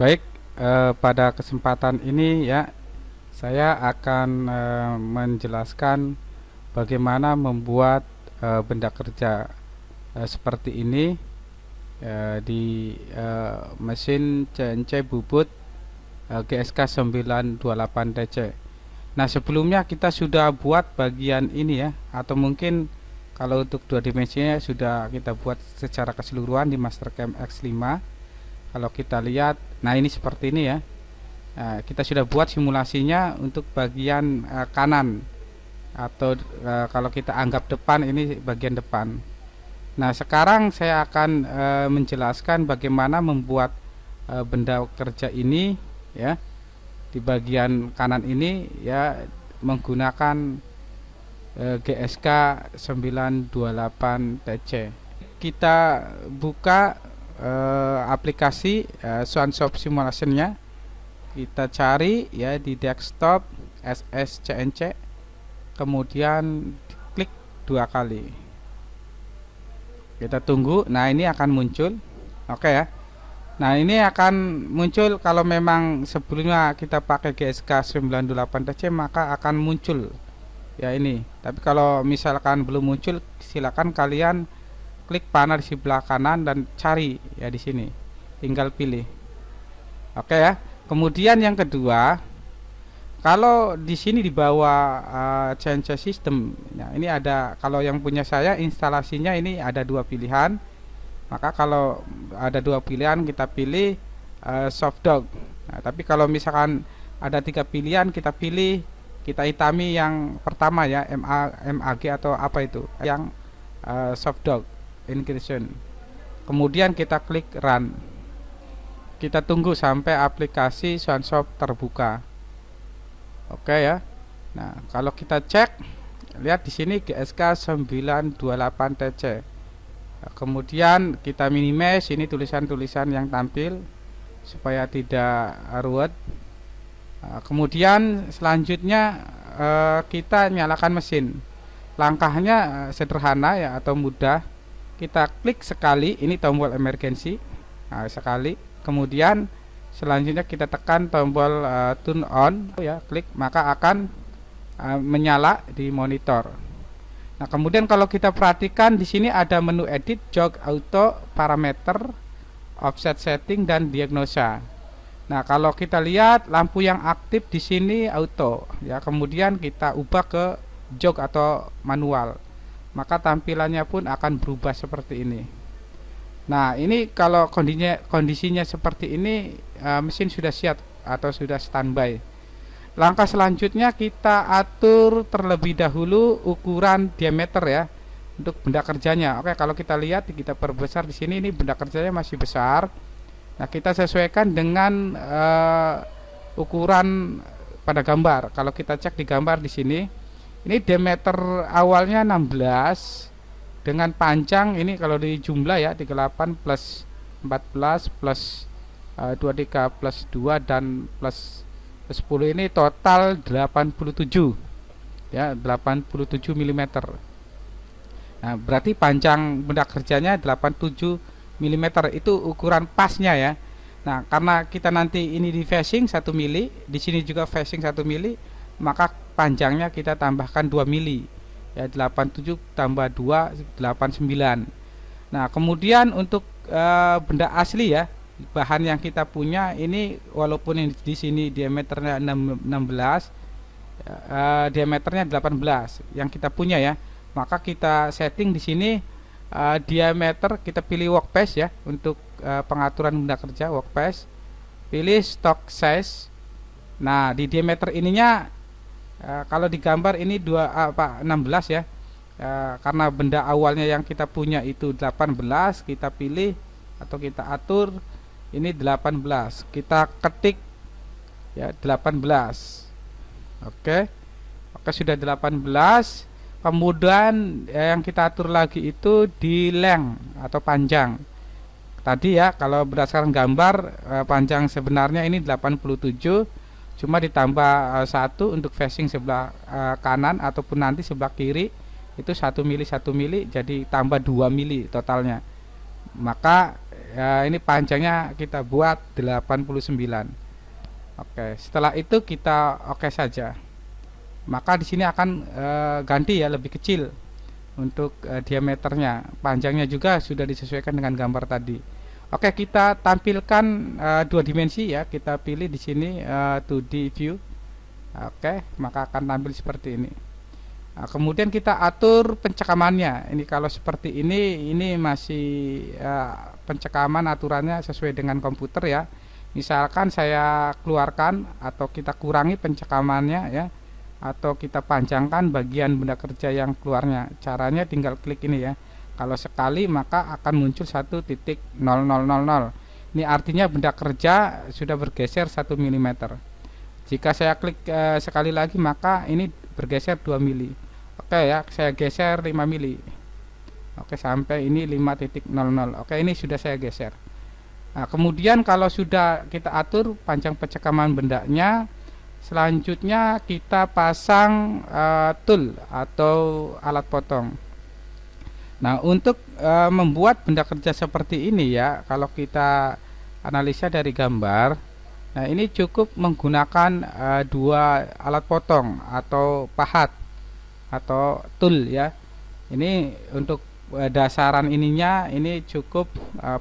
Baik, pada kesempatan ini ya, saya akan menjelaskan bagaimana membuat benda kerja seperti ini di mesin CNC Bubut GSK 928 TC. Nah, sebelumnya kita sudah buat bagian ini ya, atau mungkin kalau untuk dua dimensinya sudah kita buat secara keseluruhan di Mastercam X5. Kalau kita lihat, nah ini seperti ini ya. Nah, kita sudah buat simulasinya untuk bagian kanan, atau kalau kita anggap depan, ini bagian depan. Nah, sekarang saya akan menjelaskan bagaimana membuat benda kerja ini ya, di bagian kanan ini ya, menggunakan GSK 928 TC. Kita buka aplikasi SwanShop Simulation-nya. Kita cari ya di desktop SSCNC, kemudian klik dua kali. Kita tunggu. Nah, ini akan muncul. Oke ya. Nah, ini akan muncul kalau memang sebelumnya kita pakai GSK 928 TC, maka akan muncul ya ini. Tapi kalau misalkan belum muncul, silakan kalian klik panah di sebelah kanan dan cari ya di sini. Tinggal pilih. Oke ya. Kemudian yang kedua, kalau di sini di bawah CNC system, nah ini ada, kalau yang punya saya instalasinya ini ada dua pilihan. Maka kalau ada dua pilihan, kita pilih soft dog. Nah, tapi kalau misalkan ada tiga pilihan, kita pilih, kita hitami yang pertama ya, MAG atau apa itu, yang soft dog inclusion. Kemudian kita klik run. Kita tunggu sampai aplikasi SwanShop terbuka. Oke ya. Nah, kalau kita cek, lihat di sini GSK 928 TC. Nah, kemudian kita minimize ini tulisan-tulisan yang tampil supaya tidak ruwet. Nah, kemudian selanjutnya kita nyalakan mesin. Langkahnya sederhana ya, atau mudah. Kita klik sekali, ini tombol emergency. Nah, sekali. Kemudian selanjutnya kita tekan tombol turn on ya, klik, maka akan menyala di monitor. Nah, kemudian kalau kita perhatikan di sini ada menu edit, jog auto, parameter, offset setting, dan diagnosa. Nah, kalau kita lihat lampu yang aktif di sini auto ya, kemudian kita ubah ke jog atau manual, maka tampilannya pun akan berubah seperti ini. Nah, ini kalau kondisinya seperti ini, mesin sudah siap atau sudah standby. Langkah selanjutnya kita atur terlebih dahulu ukuran diameter ya, untuk benda kerjanya. Oke, kalau kita lihat, kita perbesar di sini, ini benda kerjanya masih besar. Nah, kita sesuaikan dengan ukuran pada gambar. Kalau kita cek di gambar di sini, ini diameter awalnya 16. Dengan panjang ini kalau di jumlah ya, 38 plus 14 plus 23 plus 2 dan plus 10, ini total 87 ya, 87 mm. Nah, berarti panjang benda kerjanya 87 mm, itu ukuran pasnya ya. Nah, karena kita nanti ini di facing 1 mili, di sini juga facing 1 mili, maka panjangnya kita tambahkan 2 mili ya, 87 tambah 2 89. Nah, kemudian untuk benda asli ya, bahan yang kita punya ini, walaupun ini di sini diameternya 16, diameternya 18 yang kita punya ya, maka kita setting di sini diameter, kita pilih workpiece ya, untuk pengaturan benda kerja workpiece, pilih stock size. Nah, di diameter ininya kalau digambar ini 16 ya, karena benda awalnya yang kita punya itu 18, kita pilih atau kita atur ini 18, kita ketik ya 18. Oke, sudah 18. Kemudian yang kita atur lagi itu di length atau panjang. Tadi ya, kalau berdasarkan gambar, panjang sebenarnya ini 87, cuma ditambah 1 untuk facing sebelah kanan ataupun nanti sebelah kiri, itu 1 mili 1 mili, jadi tambah 2 mili totalnya. Maka ya, ini panjangnya kita buat 89. Oke, setelah itu kita oke saja. Maka di sini akan ganti ya, lebih kecil untuk diameternya. Panjangnya juga sudah disesuaikan dengan gambar tadi. Oke, kita tampilkan dua dimensi ya. Kita pilih di sini 2D view. Oke, maka akan tampil seperti ini. Nah, kemudian kita atur pencekamannya. Ini kalau seperti ini masih pencekaman aturannya sesuai dengan komputer ya. Misalkan saya keluarkan atau kita kurangi pencekamannya ya, atau kita panjangkan bagian benda kerja yang keluarnya. Caranya tinggal klik ini ya. Kalau sekali maka akan muncul 1.0000. Ini artinya benda kerja sudah bergeser 1 mm. Jika saya klik sekali lagi maka ini bergeser 2 mili. Oke ya, saya geser 5 mili. Oke, sampai ini 5.00. Oke, ini sudah saya geser. Nah, kemudian kalau sudah kita atur panjang pencekaman bendanya, selanjutnya kita pasang tool atau alat potong. Nah, untuk membuat benda kerja seperti ini ya, kalau kita analisa dari gambar, nah ini cukup menggunakan dua alat potong atau pahat atau tool ya. Ini untuk dasaran ininya ini cukup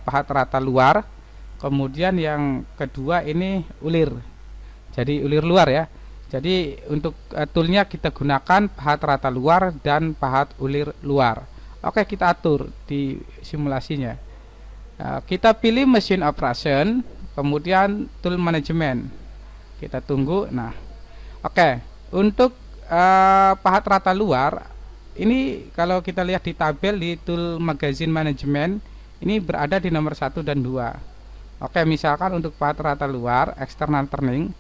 pahat rata luar. Kemudian yang kedua ini ulir. Jadi ulir luar ya. Jadi untuk toolnya kita gunakan pahat rata luar dan pahat ulir luar. Oke, kita atur di simulasinya. Kita pilih mesin operation, kemudian tool management. Kita tunggu. Nah, oke, untuk pahat rata luar ini kalau kita lihat di tabel di tool magazine management ini berada di nomor 1 dan 2. Oke, misalkan untuk pahat rata luar external turning,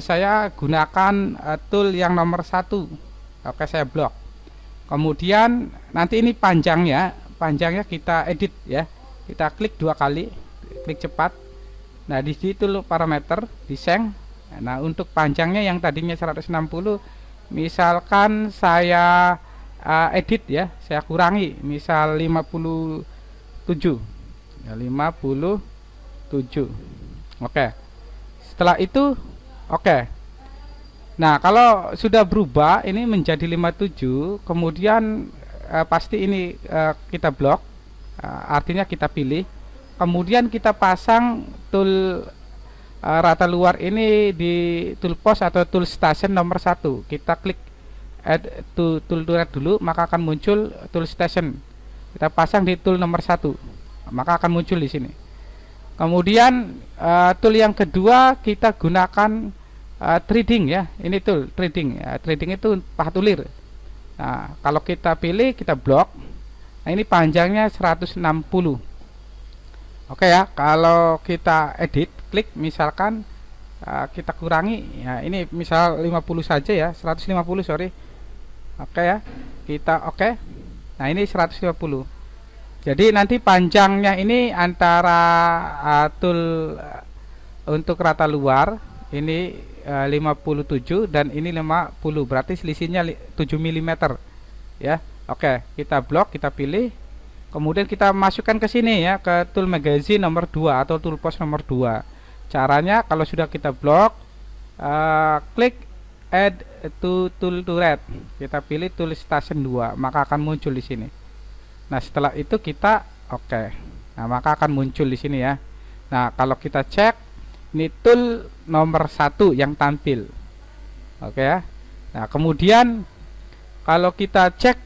saya gunakan tool yang nomor 1. Oke, saya blok. Kemudian nanti ini panjangnya kita edit ya. Kita klik 2 kali, klik cepat. Nah, di situ parameter diseng. Nah, untuk panjangnya yang tadinya 160, misalkan saya edit ya, saya kurangi, misal 57. Ya, 57. Oke. Setelah itu oke. Nah, kalau sudah berubah ini menjadi 57, kemudian pasti ini kita blok, artinya kita pilih. Kemudian kita pasang tool rata luar ini di tool post atau tool station nomor 1. Kita klik add to tool turret dulu, maka akan muncul tool station. Kita pasang di tool nomor 1, maka akan muncul di sini. Kemudian tool yang kedua kita gunakan threading ya. Ini tool threading ya. Threading itu pahat ulir. Nah, kalau kita pilih, kita blok. Nah, ini panjangnya 160. Oke ya, kalau kita edit, klik misalkan kita kurangi ya, ini misal 50 saja ya, 150 sorry. Oke ya, kita oke. Nah, ini 150. Jadi nanti panjangnya ini antara tool untuk rata luar ini 57 dan ini 50, berarti selisihnya 7 mm ya. Oke, kita blok, kita pilih. Kemudian kita masukkan ke sini ya, ke tool magazine nomor 2 atau tool post nomor 2. Caranya kalau sudah kita blok, klik add to tool turret. Kita pilih tool station 2, maka akan muncul di sini. Nah, setelah itu kita oke. Nah, maka akan muncul di sini ya. Nah, kalau kita cek ini tool nomor 1 yang tampil. Oke ya. Nah, kemudian kalau kita cek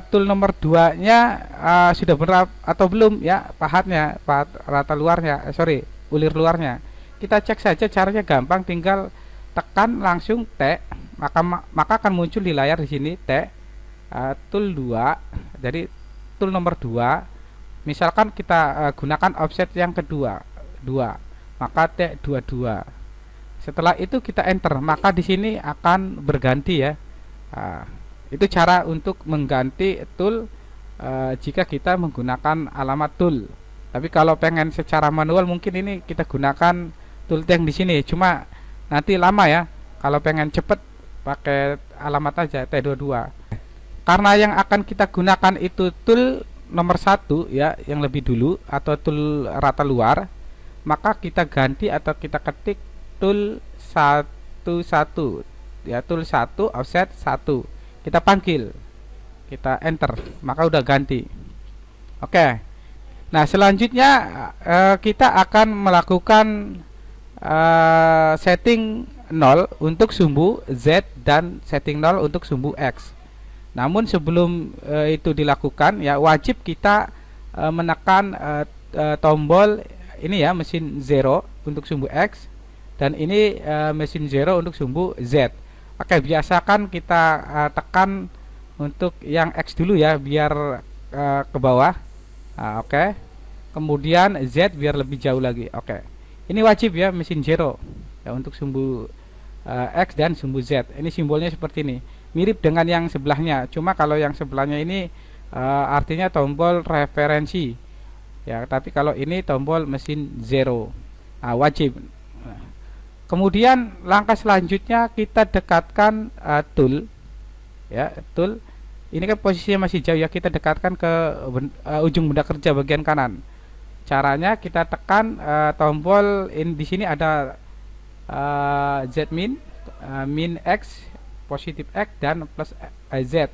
tool nomor 2 nya sudah benar atau belum ya, pahatnya, pahat rata luarnya, ulir luarnya. Kita cek saja, caranya gampang, tinggal tekan langsung T, maka akan muncul di layar di sini T tool 2. Jadi tool nomor 2, misalkan kita gunakan offset yang kedua 2, maka T22. Setelah itu kita enter, maka di sini akan berganti ya. Itu cara untuk mengganti tool jika kita menggunakan alamat tool. Tapi kalau pengen secara manual mungkin ini kita gunakan tool yang di sini, cuma nanti lama ya. Kalau pengen cepet pakai alamat aja T22. Karena yang akan kita gunakan itu tool nomor 1 ya, yang lebih dulu, atau tool rata luar, maka kita ganti atau kita ketik tool 11 ya, tool 1 offset 1, kita panggil, kita enter, maka udah ganti. Oke. Nah, selanjutnya kita akan melakukan setting 0 untuk sumbu Z dan setting 0 untuk sumbu X. Namun sebelum itu dilakukan ya, wajib kita menekan tombol ini ya, mesin 0 untuk sumbu X, dan ini mesin 0 untuk sumbu Z. Oke, biasakan kita tekan untuk yang X dulu ya, biar ke bawah. Nah, oke. Kemudian Z biar lebih jauh lagi. Oke. Ini wajib ya, mesin 0 ya, untuk sumbu X dan sumbu Z. Ini simbolnya seperti ini. Mirip dengan yang sebelahnya. Cuma kalau yang sebelahnya ini artinya tombol referensi. Ya, tapi kalau ini tombol mesin 0. Nah, wajib. Kemudian langkah selanjutnya kita dekatkan tool ya, tool. Ini kan posisinya masih jauh ya, kita dekatkan ke ujung benda kerja bagian kanan. Caranya kita tekan tombol di sini ada Z min, min X, positif X, dan plus Z.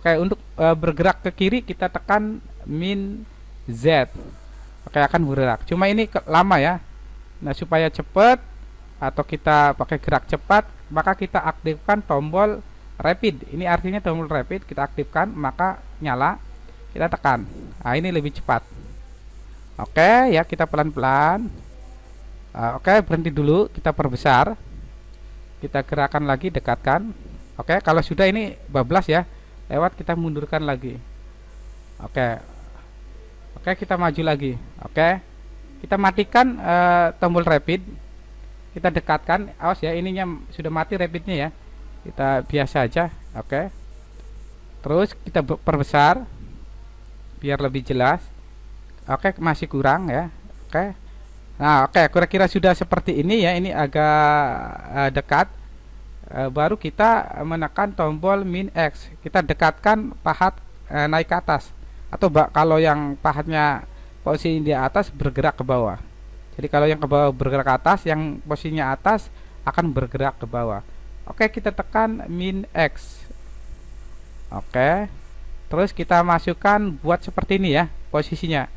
Oke, untuk bergerak ke kiri kita tekan min Z. Oke, akan bergerak. Cuma ini lama ya. Nah, supaya cepat atau kita pakai gerak cepat, maka kita aktifkan tombol rapid. Ini artinya tombol rapid kita aktifkan, maka nyala, kita tekan. Nah, ini lebih cepat. Oke ya, kita pelan-pelan. Oke, berhenti dulu, kita perbesar, kita gerakan lagi, dekatkan. Oke, kalau sudah ini bablas ya, lewat, kita mundurkan lagi. Oke, kita maju lagi. Oke, kita matikan tombol rapid, kita dekatkan. Awas ya, ininya sudah mati rapidnya ya, kita biasa aja. Oke, terus kita perbesar biar lebih jelas. Oke, masih kurang ya. Oke. Nah, oke, kira-kira sudah seperti ini ya. Ini agak dekat. Baru kita menekan tombol min X. Kita dekatkan pahat naik ke atas. Atau kalau yang pahatnya posisi di atas bergerak ke bawah. Jadi kalau yang ke bawah bergerak ke atas, yang posisinya atas akan bergerak ke bawah. Oke, kita tekan min X. Oke. Terus kita masukkan buat seperti ini ya posisinya.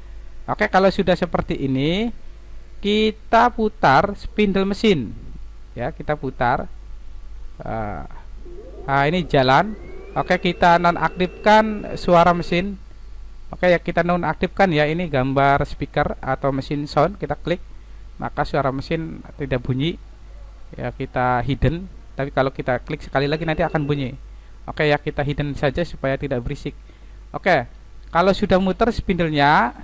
Oke, kalau sudah seperti ini, kita putar spindle mesin ya, kita putar. Nah, ini jalan. Oke, kita nonaktifkan suara mesin. Oke ya, kita nonaktifkan ya, ini gambar speaker atau mesin sound, kita klik, maka suara mesin tidak bunyi ya, kita hidden. Tapi kalau kita klik sekali lagi nanti akan bunyi. Oke ya, kita hidden saja supaya tidak berisik. Oke, kalau sudah muter spindlenya,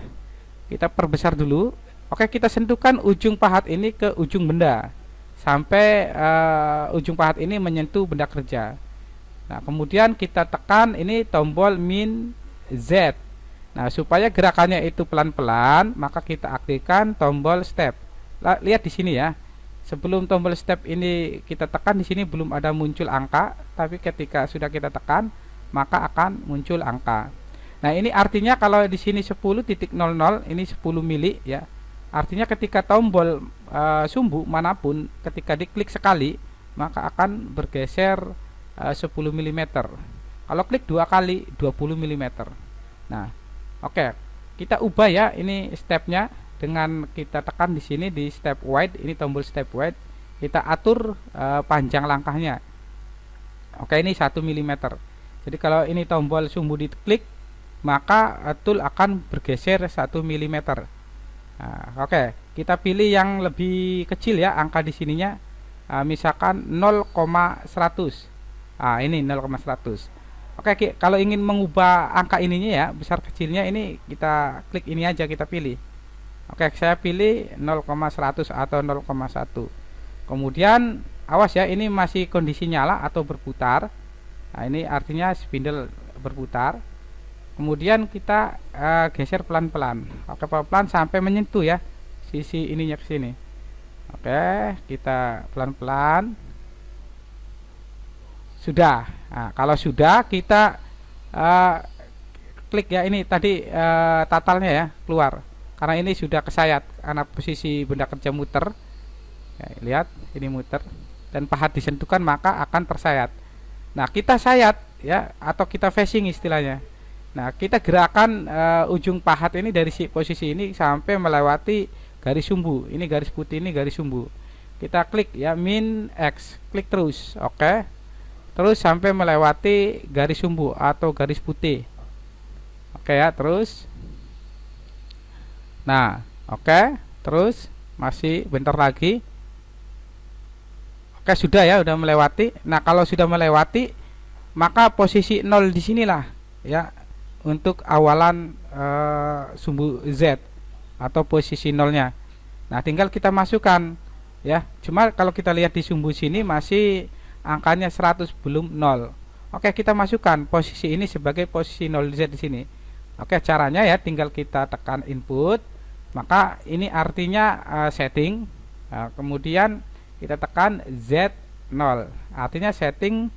kita perbesar dulu. Oke, kita sentuhkan ujung pahat ini ke ujung benda sampai ujung pahat ini menyentuh benda kerja. Nah, kemudian kita tekan ini tombol min Z. Nah, supaya gerakannya itu pelan-pelan, maka kita aktifkan tombol step. Lihat di sini ya. Sebelum tombol step ini kita tekan, di sini belum ada muncul angka, tapi ketika sudah kita tekan, maka akan muncul angka. Nah, ini artinya kalau di sini 10.00, ini 10 mili ya. Artinya ketika tombol sumbu manapun ketika diklik sekali, maka akan bergeser 10 mm. Kalau klik 2 kali 20 mm. Nah, oke. Kita ubah ya ini stepnya dengan kita tekan di sini di step wide, ini tombol step wide. Kita atur panjang langkahnya. Oke, ini 1 mm. Jadi kalau ini tombol sumbu diklik, maka tool akan bergeser 1 mm. Nah, oke, kita pilih yang lebih kecil ya angka di sininya. Misalkan 0,100. Ini 0,100. Oke, kalau ingin mengubah angka ininya ya, besar kecilnya, ini kita klik ini aja, kita pilih. Oke, saya pilih 0,100 atau 0,1. Kemudian awas ya, ini masih kondisi nyala atau berputar. Nah, ini artinya spindle berputar. Kemudian kita geser pelan-pelan. Oke, pelan-pelan sampai menyentuh ya sisi ininya ke sini. Oke, kita pelan-pelan. Sudah. Nah, kalau sudah, kita klik ya, ini tadi totalnya ya keluar, karena ini sudah kesayat karena posisi benda kerja muter ya, lihat ini muter dan pahat disentuhkan maka akan tersayat. Nah kita sayat ya, atau kita facing istilahnya. Nah kita gerakan ujung pahat ini dari posisi ini sampai melewati garis sumbu, ini garis putih, ini garis sumbu. Kita klik ya, min X, klik terus, oke. Terus sampai melewati garis sumbu atau garis putih. Oke ya, terus. Nah, oke, terus masih bentar lagi. Oke, sudah ya, udah melewati. Nah, kalau sudah melewati, maka posisi 0 di sinilah ya untuk awalan sumbu Z atau posisi 0-nya. Nah, tinggal kita masukkan ya. Cuma kalau kita lihat di sumbu sini masih angkanya 100 belum 0. Oke, kita masukkan posisi ini sebagai posisi 0Z di sini. Oke, caranya ya tinggal kita tekan input, maka ini artinya setting. Nah, kemudian kita tekan Z0, artinya setting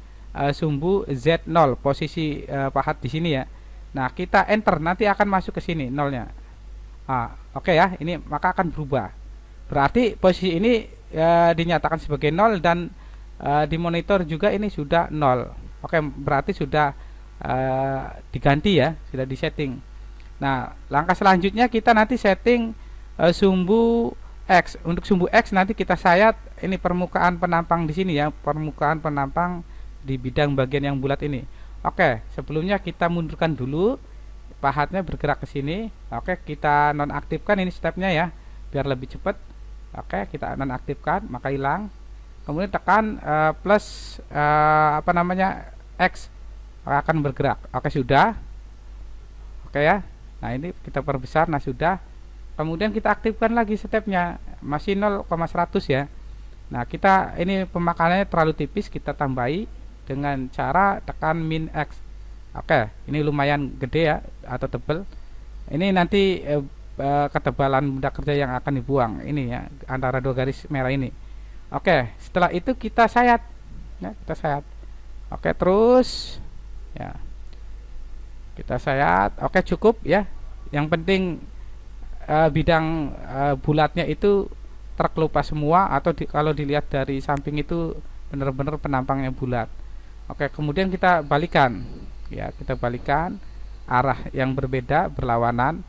sumbu Z0, posisi pahat di sini ya. Nah, kita enter, nanti akan masuk ke sini nolnya. Oke ya, ini maka akan berubah. Berarti posisi ini dinyatakan sebagai 0 dan di monitor juga ini sudah 0. Oke, berarti sudah diganti ya, sudah disetting. Nah, langkah selanjutnya kita nanti setting sumbu X. Untuk sumbu X nanti kita sayat ini permukaan penampang di sini ya, permukaan penampang di bidang bagian yang bulat ini. Oke, sebelumnya kita mundurkan dulu, pahatnya bergerak ke sini. Oke, kita nonaktifkan ini stepnya ya, biar lebih cepat. Oke, kita nonaktifkan, maka hilang. Kemudian tekan plus X, akan bergerak. Oke, sudah. Oke ya. Nah, ini kita perbesar. Nah, sudah. Kemudian kita aktifkan lagi stepnya, masih 0,100 ya. Nah, kita ini pemakanannya terlalu tipis, kita tambahi dengan cara tekan min X. Oke, ini lumayan gede ya atau tebal. Ini nanti ketebalan benda kerja yang akan dibuang ini ya, antara dua garis merah ini. Oke, setelah itu kita sayat ya, kita sayat. Oke, terus ya kita sayat. Oke, cukup ya, yang penting bidang bulatnya itu terkelupas semua, atau kalau dilihat dari samping itu benar-benar penampangnya bulat. Oke, kemudian kita balikan ya, kita balikan arah yang berbeda, berlawanan.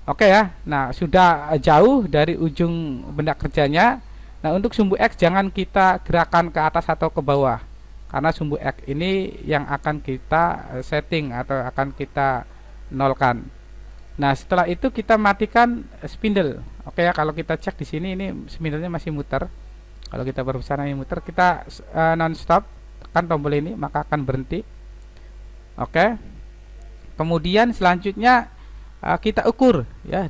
Oke ya. Nah, sudah jauh dari ujung benda kerjanya. Nah, untuk sumbu X jangan kita gerakan ke atas atau ke bawah, karena sumbu X ini yang akan kita setting atau akan kita nolkan. Nah, setelah itu kita matikan spindle. Oke ya, kalau kita cek di sini ini spindlenya masih muter. Kalau kita berbesar ini muter, kita non stop, tekan tombol ini maka akan berhenti. Oke. Kemudian selanjutnya kita ukur ya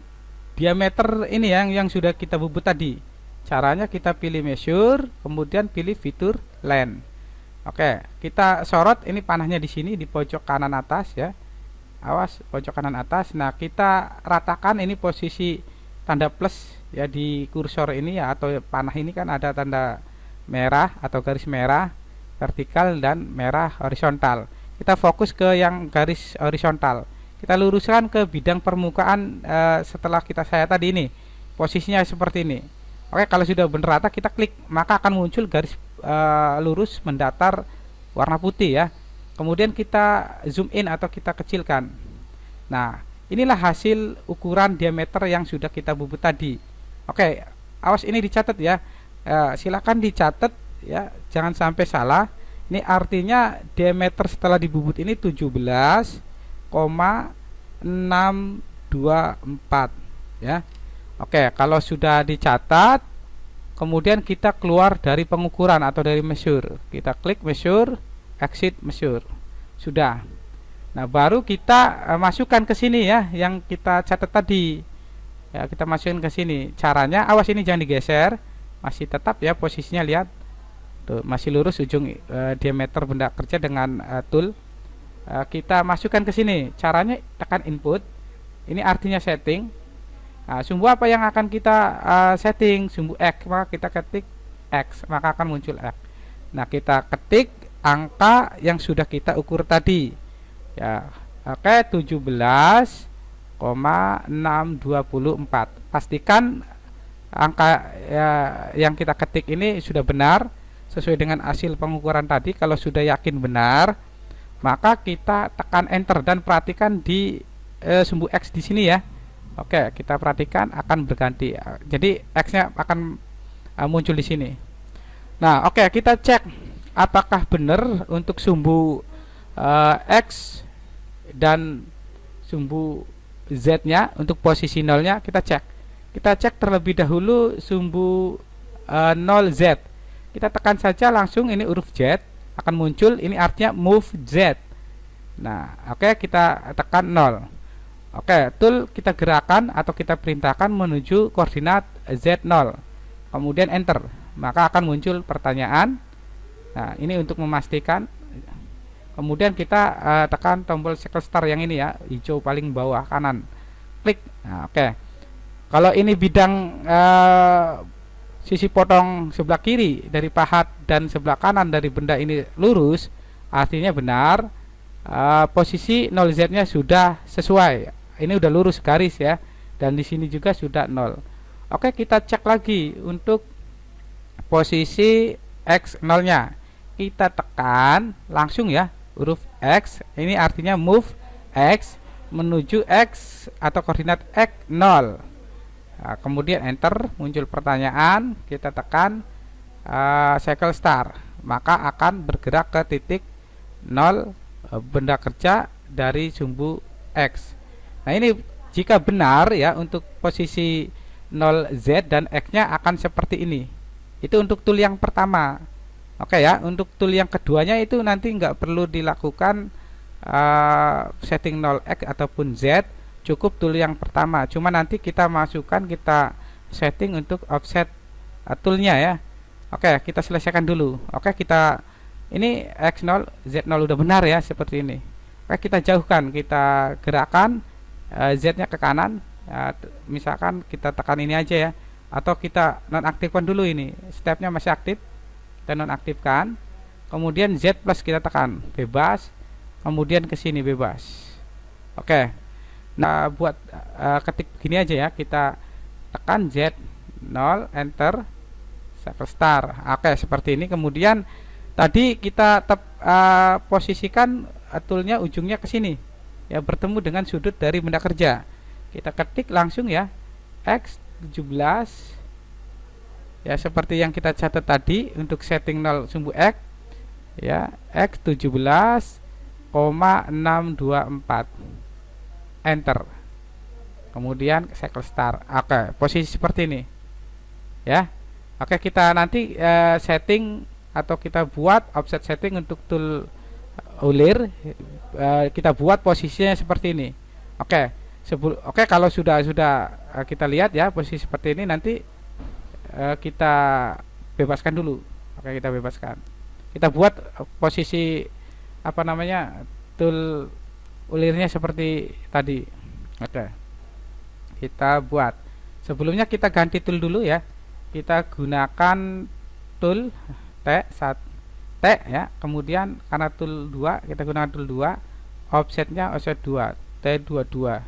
diameter ini yang sudah kita bubut tadi. Caranya kita pilih measure, kemudian pilih fitur line. Oke, kita sorot ini panahnya di sini di pojok kanan atas ya. Awas pojok kanan atas. Nah, kita ratakan ini posisi tanda plus ya di kursor ini ya, atau panah ini kan ada tanda merah atau garis merah vertikal dan merah horizontal. Kita fokus ke yang garis horizontal. Kita luruskan ke bidang permukaan setelah kita sayat tadi ini. Posisinya seperti ini. Oke, kalau sudah benar rata kita klik, maka akan muncul garis lurus mendatar warna putih ya. Kemudian kita zoom in atau kita kecilkan. Nah, inilah hasil ukuran diameter yang sudah kita bubut tadi. Oke, awas ini dicatat ya. Silakan dicatat ya, jangan sampai salah. Ini artinya diameter setelah dibubut ini 17,624 ya. Oke, kalau sudah dicatat, kemudian kita keluar dari pengukuran atau dari measure. Kita klik measure, exit measure. Sudah. Nah, baru kita masukkan ke sini ya, yang kita catat tadi. Ya, kita masukin ke sini. Caranya, awas ini jangan digeser, masih tetap ya posisinya, lihat. Tuh, masih lurus ujung diameter benda kerja dengan tool. Kita masukkan ke sini. Caranya tekan input. Ini artinya setting. Nah, sumbu apa yang akan kita setting? Sumbu X, maka kita ketik X, maka akan muncul X. Nah, kita ketik angka yang sudah kita ukur tadi. Ya, Oke, 17,624. Pastikan angka ya, yang kita ketik ini sudah benar sesuai dengan hasil pengukuran tadi. Kalau sudah yakin benar, maka kita tekan enter dan perhatikan di sumbu X di sini ya. Oke, kita perhatikan akan berganti. Jadi X-nya akan muncul di sini. Nah, oke, kita cek apakah benar untuk sumbu X dan sumbu Z-nya untuk posisi nolnya. Kita cek terlebih dahulu sumbu 0Z. Kita tekan saja langsung ini huruf Z akan muncul, ini artinya move Z. Nah, oke, kita tekan 0. Oke, tool kita gerakan atau kita perintahkan menuju koordinat Z0. Kemudian enter, maka akan muncul pertanyaan. Nah, ini untuk memastikan. Kemudian kita tekan tombol circle star yang ini ya, hijau paling bawah kanan. Klik. Nah, oke. Kalau ini bidang sisi potong sebelah kiri dari pahat dan sebelah kanan dari benda ini lurus, artinya benar. Posisi 0Z-nya sudah sesuai. Ini udah lurus garis ya, dan di sini juga sudah 0. Oke, kita cek lagi untuk posisi X0-nya. Kita tekan langsung ya huruf X, ini artinya move X menuju X atau koordinat X0. Nah, kemudian enter, muncul pertanyaan, kita tekan circle star, maka akan bergerak ke titik 0 benda kerja dari sumbu X. Nah, ini jika benar ya, untuk posisi 0Z dan X-nya akan seperti ini. Itu untuk tool yang pertama. Oke ya, untuk tool yang keduanya itu nanti nggak perlu dilakukan setting 0X ataupun Z, cukup tool yang pertama. Cuma nanti kita masukkan, kita setting untuk offset toolnya ya. Oke, kita selesaikan dulu. Oke, kita ini X0 Z0 udah benar ya, seperti ini. Oke, kita jauhkan, kita gerakan Z-nya ke kanan. Misalkan kita tekan ini aja ya, atau kita nonaktifkan dulu, ini stepnya masih aktif, kita nonaktifkan. Kemudian Z plus kita tekan bebas, kemudian ke sini bebas. Oke, nah buat ketik begini aja ya, kita tekan Z0 enter circle star. Oke, seperti ini. Kemudian tadi kita posisikan toolnya ujungnya ke sini ya, bertemu dengan sudut dari benda kerja. Kita ketik langsung ya X17 ya, seperti yang kita catat tadi untuk setting 0 sumbu X ya, X17,624 enter, kemudian circle star. Oke, posisi seperti ini ya. Oke, kita nanti setting atau kita buat offset setting untuk tool ulir, kita buat posisinya seperti ini. Oke, kalau sudah kita lihat ya posisi seperti ini, nanti kita bebaskan dulu. Oke, kita bebaskan. Kita buat posisi apa namanya, tool ulirnya seperti tadi. Oke, kita buat. Sebelumnya kita ganti tool dulu ya. Kita gunakan tool T1 ya, kemudian karena tool 2 kita gunakan tool 2, offsetnya offset 2 T22,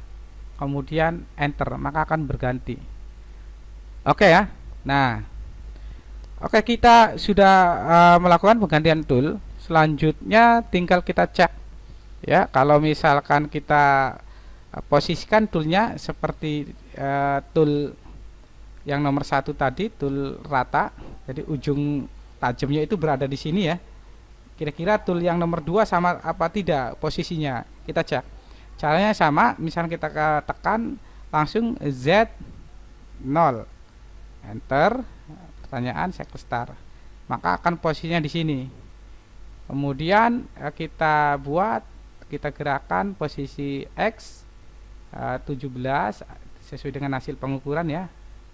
kemudian enter, maka akan berganti. Oke ya. Nah, oke, kita sudah melakukan penggantian tool. Selanjutnya tinggal kita cek ya, kalau misalkan kita posisikan toolnya seperti tool yang nomor 1 tadi, tool rata, jadi ujung tajamnya itu berada di sini ya. Kira-kira tool yang nomor 2 sama apa tidak posisinya, kita cek. Caranya sama, misalnya kita tekan langsung Z0 enter, pertanyaan circle star, maka akan posisinya di sini. Kemudian kita gerakan posisi X 17 sesuai dengan hasil pengukuran ya,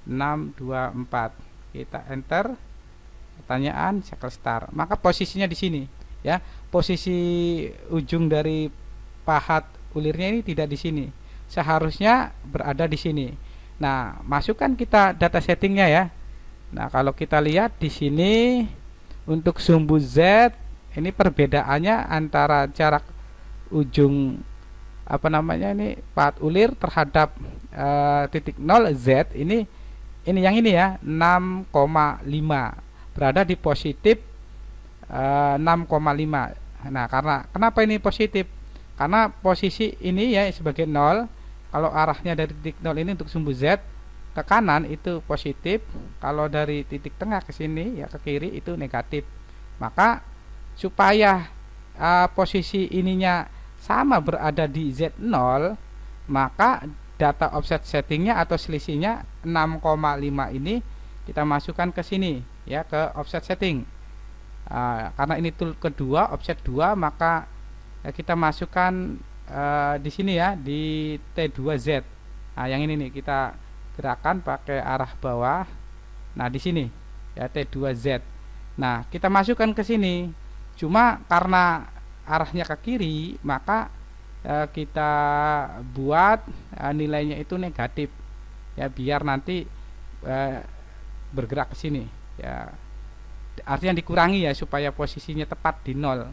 624, kita enter, pertanyaan circle star, maka posisinya di sini ya. Posisi ujung dari pahat ulirnya ini tidak di sini, seharusnya berada di sini. Nah, masukkan kita data settingnya ya. Nah, kalau kita lihat di sini untuk sumbu Z, ini perbedaannya antara jarak ujung apa namanya ini path ulir terhadap titik 0 Z ini yang ini ya 6,5 berada di positif 6,5. Nah, karena kenapa ini positif? Karena posisi ini ya sebagai 0, kalau arahnya dari titik 0 ini untuk sumbu Z ke kanan itu positif, kalau dari titik tengah ke sini ya ke kiri itu negatif. Maka supaya posisi ininya sama berada di Z0, maka data offset settingnya atau selisihnya 6,5 ini kita masukkan ke sini ya, ke offset setting. Karena ini tool kedua offset 2, maka kita masukkan di sini ya di T2Z. Nah, yang ini nih kita gerakan pakai arah bawah. Nah, di sini ya T2Z. Nah, kita masukkan ke sini. Cuma karena arahnya ke kiri, maka kita buat nilainya itu negatif ya, biar nanti bergerak ke sini ya, artinya dikurangi ya supaya posisinya tepat di 0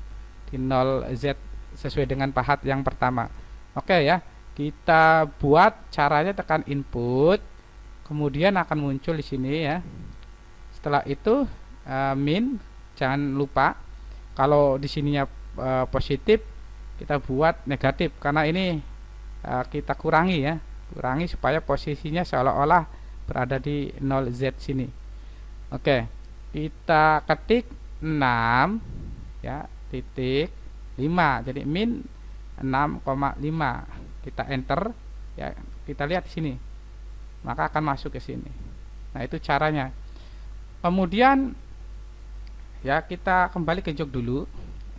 Z sesuai dengan pahat yang pertama. Oke ya, kita buat caranya tekan input, kemudian akan muncul di sini ya. Setelah itu min, jangan lupa kalau di sininya positif kita buat negatif, karena ini kita kurangi ya, kurangi supaya posisinya seolah-olah berada di 0 Z sini. Oke, kita ketik 6 ya titik 5, jadi min 6,5, kita enter ya, kita lihat di sini maka akan masuk ke sini. Nah, itu caranya. Kemudian ya kita kembali ke jog dulu.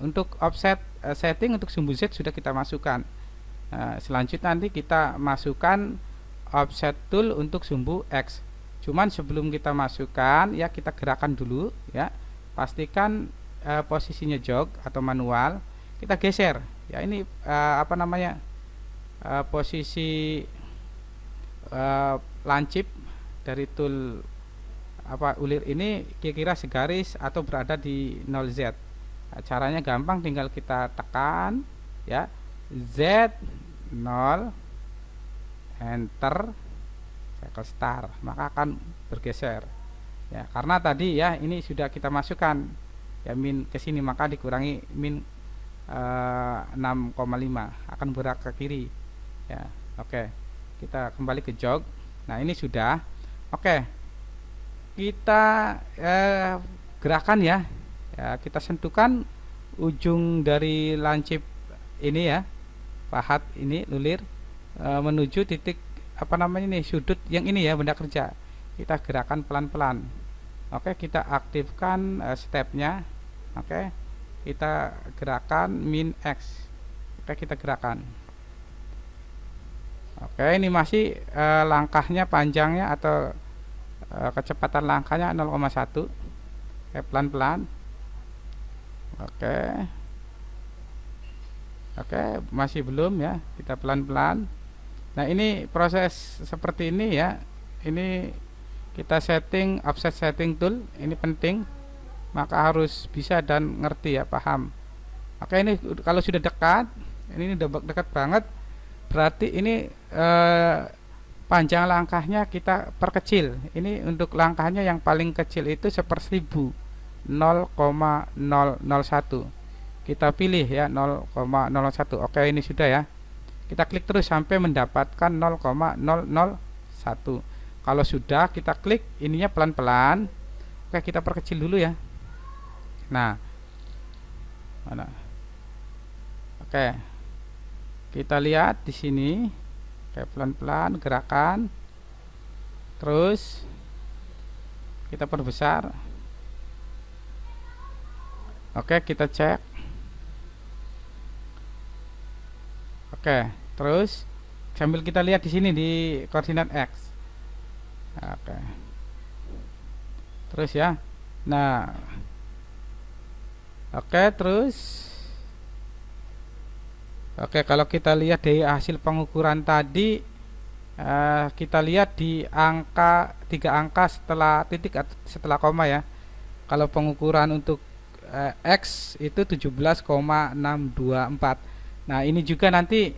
Untuk offset setting untuk sumbu Z sudah kita masukkan. Selanjutnya nanti kita masukkan offset tool untuk sumbu X. Cuman sebelum kita masukkan ya kita gerakan dulu ya, pastikan posisinya jog atau manual kita geser ya. Ini apa namanya posisi lancip dari tool ulir ini kira-kira segaris atau berada di 0 Z. Nah, caranya gampang, tinggal kita tekan ya Z0, enter, cycle star, maka akan bergeser ya, karena tadi ya ini sudah kita masukkan ya min ke sini, maka dikurangi min 6,5 akan bergerak ke kiri ya. Oke, kita kembali ke jog. Nah, ini sudah. Oke, kita gerakan ya, kita sentuhkan ujung dari lancip ini ya, pahat ini lulir menuju titik apa namanya nih, sudut yang ini ya, benda kerja. Kita gerakan pelan-pelan. Oke, kita aktifkan stepnya. Oke, kita gerakan min X. Oke, kita gerakan. Oke, ini masih langkahnya panjangnya atau kecepatan langkahnya 0,1. Oke, pelan-pelan. Oke, masih belum ya, kita pelan-pelan. Nah, ini proses seperti ini ya. Ini kita setting offset setting tool, ini penting, maka harus bisa dan ngerti ya, paham. Oke, ini kalau sudah dekat, ini udah dekat banget, berarti ini panjang langkahnya kita perkecil. Ini untuk langkahnya yang paling kecil itu 1/1000, 0,001. Kita pilih ya 0,001. Oke, ini sudah ya. Kita klik terus sampai mendapatkan 0,001. Kalau sudah, kita klik ininya pelan-pelan. Oke, kita perkecil dulu ya. Nah, mana? Oke, kita lihat di sini. Oke, pelan-pelan gerakan. Terus kita perbesar. Oke, kita cek. Oke, terus sambil kita lihat di sini di koordinat X. Oke, terus ya. Nah, oke, terus oke, kalau kita lihat dari hasil pengukuran tadi, kita lihat di angka 3 angka setelah titik atau setelah koma ya. Kalau pengukuran untuk X itu 17,624. Nah, ini juga nanti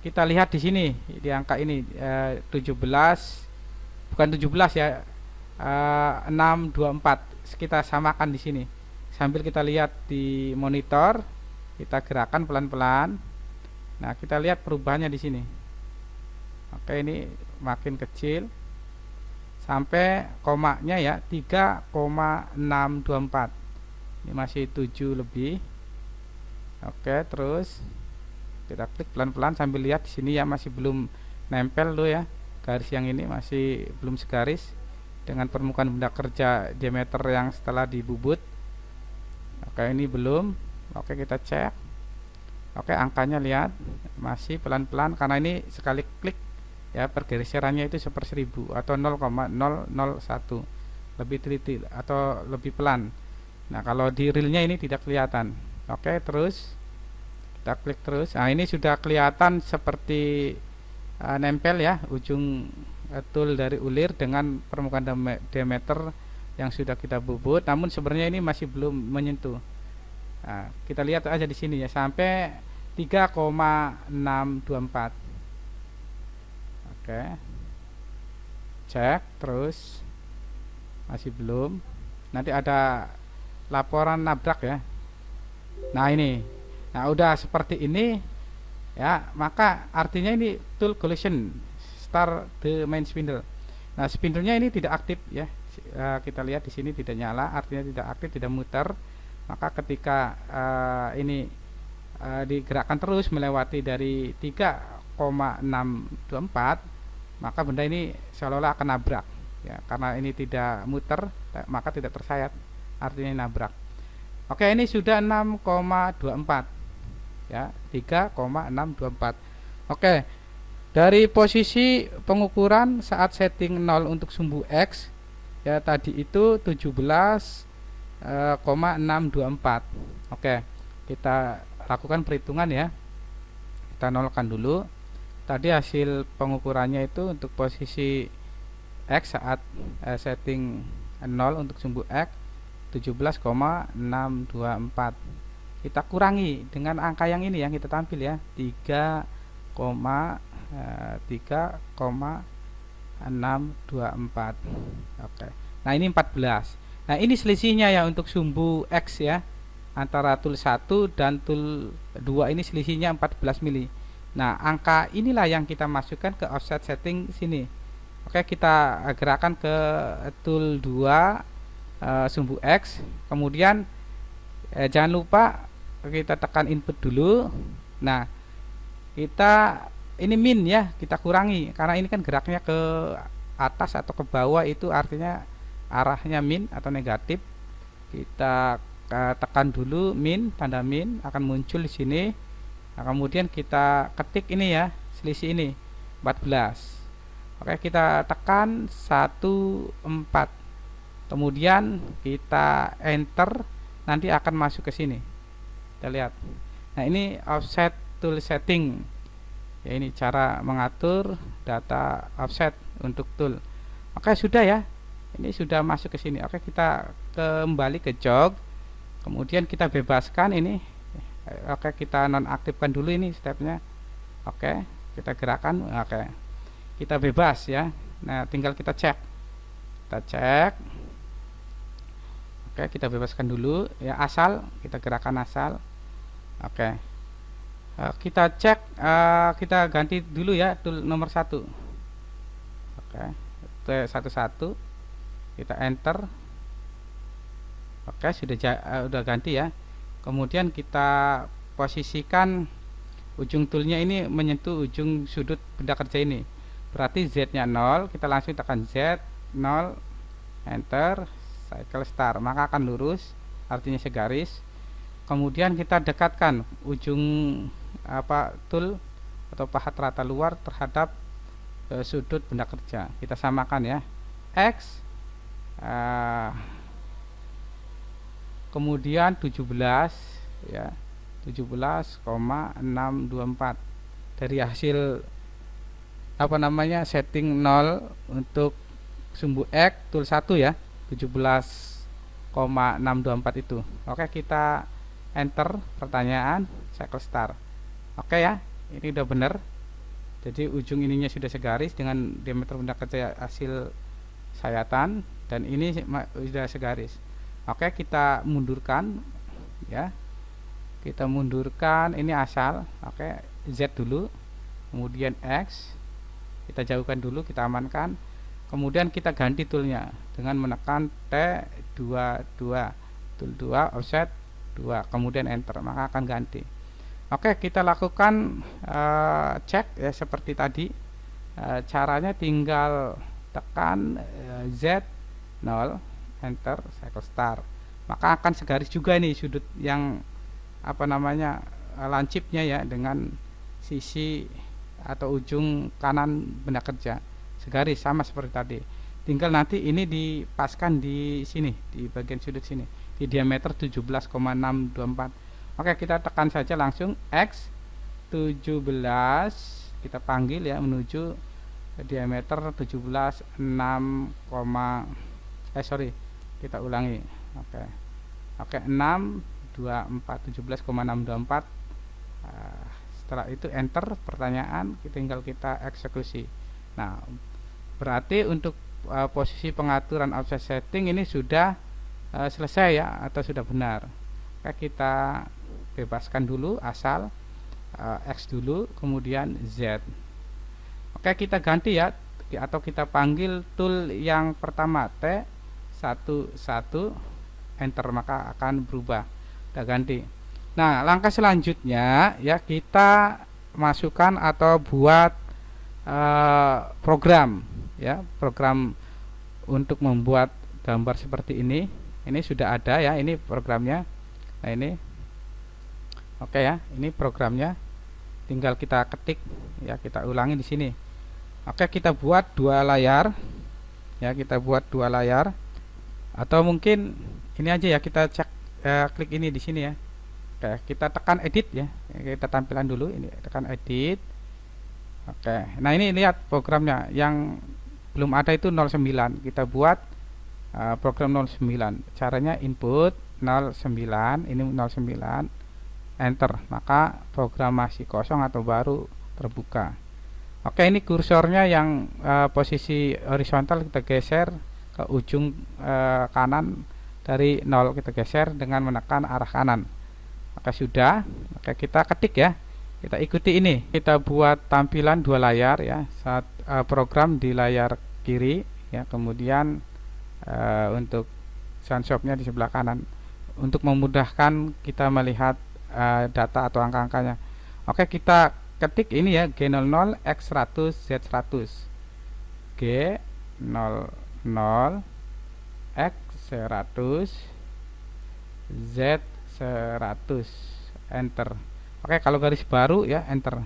kita lihat di sini di angka ini 17, bukan 17 ya, 624. Kita samakan di sini sambil kita lihat di monitor, kita gerakan pelan-pelan. Nah, kita lihat perubahannya di sini. Oke, ini makin kecil sampai komanya ya 3,624. Ini masih 7 lebih. Oke, terus kita klik pelan-pelan sambil lihat di sini ya, masih belum nempel loh ya. Garis yang ini masih belum segaris dengan permukaan benda kerja diameter yang setelah dibubut. Oke, ini belum. Oke, kita cek. Oke, angkanya lihat masih pelan-pelan karena ini sekali klik ya, pergeserannya itu 1/1000 atau 0,001, lebih teliti atau lebih pelan. Nah, kalau di realnya ini tidak kelihatan. Oke, terus kita klik terus. Nah, ini sudah kelihatan seperti nempel ya ujung tool dari ulir dengan permukaan diameter yang sudah kita bubut, namun sebenarnya ini masih belum menyentuh. Nah, kita lihat aja di sini ya, sampai 3,624. Oke, cek terus masih belum. Nanti ada laporan nabrak ya. Nah, ini, nah udah seperti ini ya, maka artinya ini tool collision start the main spindle. Nah, spindlenya ini tidak aktif ya. Kita lihat di sini tidak nyala, artinya tidak aktif, tidak muter. Maka ketika ini digerakkan terus melewati dari 3,624, maka benda ini seolah-olah akan nabrak ya, karena ini tidak muter maka tidak tersayat, artinya nabrak. Oke, ini sudah 6,24 ya, 3,624. Oke, dari posisi pengukuran saat setting 0 untuk sumbu X ya, tadi itu 17,624. Oke, kita lakukan perhitungan ya. Kita nolkan dulu. Tadi hasil pengukurannya itu untuk posisi X saat setting 0 untuk sumbu X 17,624. Kita kurangi dengan angka yang ini yang kita tampil ya, 3,624. Oke. Nah, ini 14. Nah, ini selisihnya ya untuk sumbu X ya, antara tool 1 dan tool 2 ini selisihnya 14 mili. Nah, angka inilah yang kita masukkan ke offset setting sini. Oke, kita gerakkan ke tool 2 sumbu X. Kemudian jangan lupa kita tekan input dulu. Nah, kita ini min ya, kita kurangi karena ini kan geraknya ke atas atau ke bawah, itu artinya arahnya min atau negatif. Kita tekan dulu min, tanda min akan muncul di sini. Nah, kemudian kita ketik ini ya, selisih ini 14. Oke, kita tekan 14. Kemudian kita enter, nanti akan masuk ke sini. Kita lihat. Nah, ini offset tool setting. Ya, ini cara mengatur data offset untuk tool. Oke, sudah ya. Ini sudah masuk ke sini. Oke, kita kembali ke jog. Kemudian kita bebaskan ini. Oke, kita nonaktifkan dulu ini stepnya. Oke, kita gerakan. Oke, kita bebas ya. Nah, tinggal kita cek. Kita cek. Oke, kita bebaskan dulu ya, asal kita gerakan asal. Oke, kita cek, kita ganti dulu ya tool nomor 1. Oke, T11 kita enter. Oke, sudah ganti ya. Kemudian kita posisikan ujung toolnya ini menyentuh ujung sudut benda kerja ini, berarti Z nya 0. Kita langsung tekan Z 0, enter, cycle start, maka akan lurus, artinya segaris. Kemudian kita dekatkan ujung tool atau pahat rata luar terhadap sudut benda kerja. Kita samakan ya, X kemudian 17 ya, 17,624 dari hasil setting 0 untuk sumbu X tool 1 ya, 17,624 itu. Oke, kita enter pertanyaan, cycle start. Oke ya, ini udah bener. Jadi ujung ininya sudah segaris dengan diameter benda kerja hasil sayatan, dan ini sudah segaris. Oke, kita mundurkan ya. Kita mundurkan ini asal. Oke, Z dulu, kemudian X. Kita jauhkan dulu, kita amankan. Kemudian kita ganti toolnya dengan menekan T22, tool 2 offset 2, kemudian enter, maka akan ganti. Oke, kita lakukan cek ya seperti tadi. Caranya tinggal tekan Z0, enter, cycle start, maka akan segaris juga nih sudut yang apa namanya lancipnya ya, dengan sisi atau ujung kanan benda kerja segaris sama seperti tadi. Tinggal nanti ini dipaskan di sini, di bagian sudut sini, di diameter 17,624. Oke, kita tekan saja langsung X 17, kita panggil ya menuju diameter 17,6, kita ulangi. Oke, 17,624. Setelah itu enter pertanyaan, tinggal kita eksekusi. Nah, berarti untuk posisi pengaturan offset setting ini sudah selesai ya, atau sudah benar. Oke, kita bebaskan dulu asal X dulu, kemudian Z. Oke, kita ganti ya, atau kita panggil tool yang pertama T11, enter, maka akan berubah. Kita ganti. Nah, langkah selanjutnya ya, kita masukkan atau buat program ya, program untuk membuat gambar seperti ini. Ini sudah ada ya, ini programnya. Nah, ini oke ya, ini programnya, tinggal kita ketik ya, kita ulangi di sini. Oke, kita buat dua layar ya, kita buat dua layar, atau mungkin ini aja ya, kita cek klik ini di sini ya. Oke, kita tekan edit ya, kita tampilan dulu, ini tekan edit. Oke, nah ini lihat programnya yang belum ada itu 09, kita buat program 09. Caranya input 09, ini 09, enter, maka program masih kosong atau baru terbuka. Oke, ini kursornya yang posisi horizontal kita geser ke ujung kanan, dari 0 kita geser dengan menekan arah kanan. Maka sudah. Oke, kita ketik ya, kita ikuti ini, kita buat tampilan dua layar ya, saat program di layar kiri ya, kemudian untuk soundshopnya di sebelah kanan, untuk memudahkan kita melihat data atau angka-angkanya. Oke, kita ketik ini ya, G00 X100 Z100, G00 X100 Z100, enter. Oke, kalau garis baru ya enter.